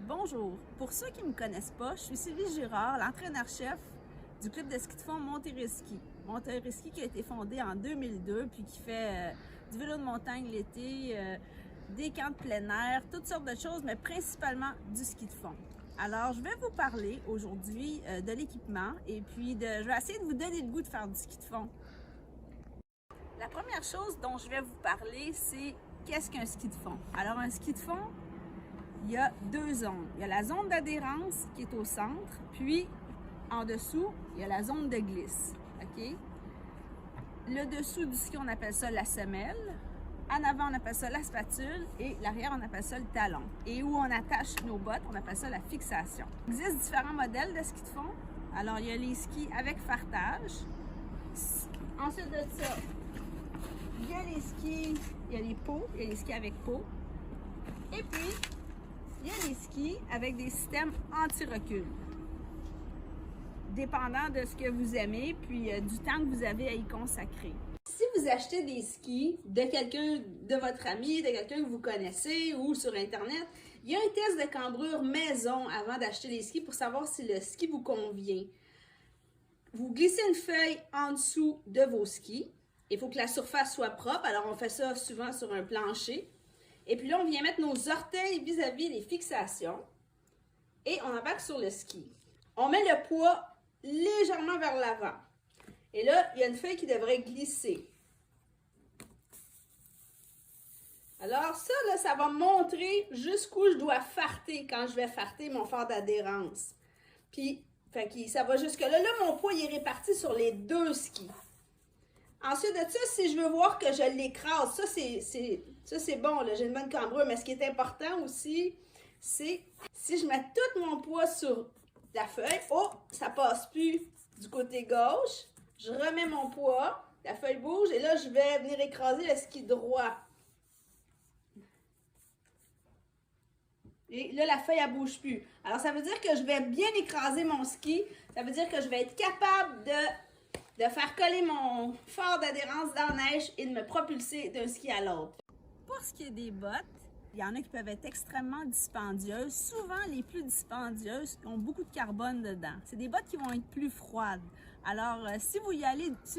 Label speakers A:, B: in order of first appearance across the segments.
A: Bonjour, pour ceux qui ne me connaissent pas, je suis Sylvie Girard, l'entraîneur-chef du club de ski de fond Montéréski. Montéréski qui a été fondé en 2002 puis qui fait du vélo de montagne l'été, des camps de plein air, toutes sortes de choses, mais principalement du ski de fond. Alors, je vais vous parler aujourd'hui de l'équipement et puis je vais essayer de vous donner le goût de faire du ski de fond. La première chose dont je vais vous parler, c'est qu'est-ce qu'un ski de fond? Alors, un ski de fond, il y a deux zones. Il y a la zone d'adhérence qui est au centre, puis en dessous, il y a la zone de glisse. OK? Le dessous du ski, on appelle ça la semelle. En avant, on appelle ça la spatule et l'arrière, on appelle ça le talon. Et où on attache nos bottes, on appelle ça la fixation. Il existe différents modèles de ski de fond. Alors, il y a les skis avec fartage. Ensuite de ça, il y a les skis, il y a les pots, il y a les skis avec pot. Et puis, il y a les skis avec des systèmes anti-recul. Dépendant de ce que vous aimez, puis du temps que vous avez à y consacrer. Si vous achetez des skis de quelqu'un, de votre ami, de quelqu'un que vous connaissez ou sur Internet, il y a un test de cambrure maison avant d'acheter les skis pour savoir si le ski vous convient. Vous glissez une feuille en dessous de vos skis. Il faut que la surface soit propre, alors on fait ça souvent sur un plancher. Et puis là, on vient mettre nos orteils vis-à-vis des fixations et on embarque sur le ski. On met le poids légèrement vers l'avant. Et là, il y a une feuille qui devrait glisser. Alors ça, là, ça va montrer jusqu'où je dois farter quand je vais farter mon fort d'adhérence. Puis, ça va jusque-là. Là, mon poids il est réparti sur les deux skis. Ensuite de ça, si je veux voir que je l'écrase, ça c'est bon, j'ai une bonne cambrure, mais ce qui est important aussi, c'est si je mets tout mon poids sur la feuille, oh, ça passe plus du côté gauche, je remets mon poids, la feuille bouge et là, je vais venir écraser le ski droit. Et là, la feuille, elle ne bouge plus. Alors, ça veut dire que je vais bien écraser mon ski, ça veut dire que je vais être capable de faire coller mon fort d'adhérence dans la neige et de me propulser d'un ski à l'autre. Pour ce qui est des bottes, il y en a qui peuvent être extrêmement dispendieuses. Souvent, les plus dispendieuses ont beaucoup de carbone dedans. C'est des bottes qui vont être plus froides. Alors, si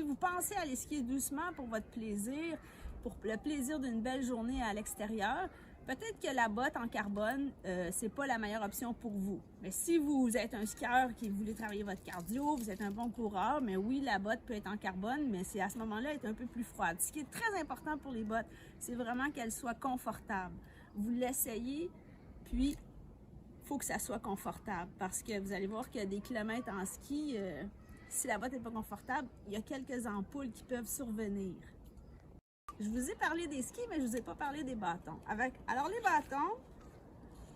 A: vous pensez aller skier doucement pour votre plaisir, pour le plaisir d'une belle journée à l'extérieur, peut-être que la botte en carbone, c'est pas la meilleure option pour vous. Mais si vous êtes un skieur qui voulait travailler votre cardio, vous êtes un bon coureur, mais oui, la botte peut être en carbone, mais c'est à ce moment-là être un peu plus froide. Ce qui est très important pour les bottes, c'est vraiment qu'elles soient confortables. Vous l'essayez, puis il faut que ça soit confortable parce que vous allez voir qu'il y a des kilomètres en ski, si la botte n'est pas confortable, il y a quelques ampoules qui peuvent survenir. Je vous ai parlé des skis, mais je ne vous ai pas parlé des bâtons. Alors, les bâtons,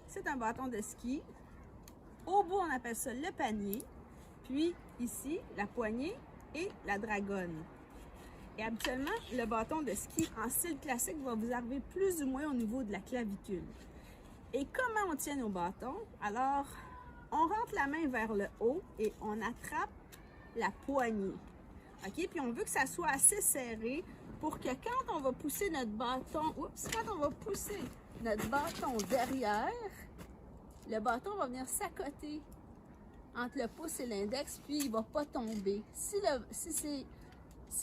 A: c'est un bâton de ski. Au bout, on appelle ça le panier. Puis, ici, la poignée et la dragonne. Et habituellement, le bâton de ski en style classique va vous arriver plus ou moins au niveau de la clavicule. Et comment on tient nos bâtons? Alors, on rentre la main vers le haut et on attrape la poignée. OK? Puis on veut que ça soit assez serré pour que quand on va pousser notre bâton, derrière, le bâton va venir s'accoter entre le pouce et l'index, puis il ne va pas tomber. Si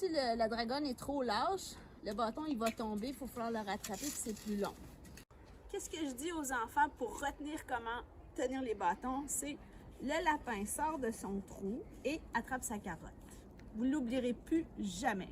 A: la dragonne est trop lâche, le bâton il va tomber, il faut falloir le rattraper, puis c'est plus long. Qu'est-ce que je dis aux enfants pour retenir comment tenir les bâtons? C'est le lapin sort de son trou et attrape sa carotte. Vous ne l'oublierez plus jamais.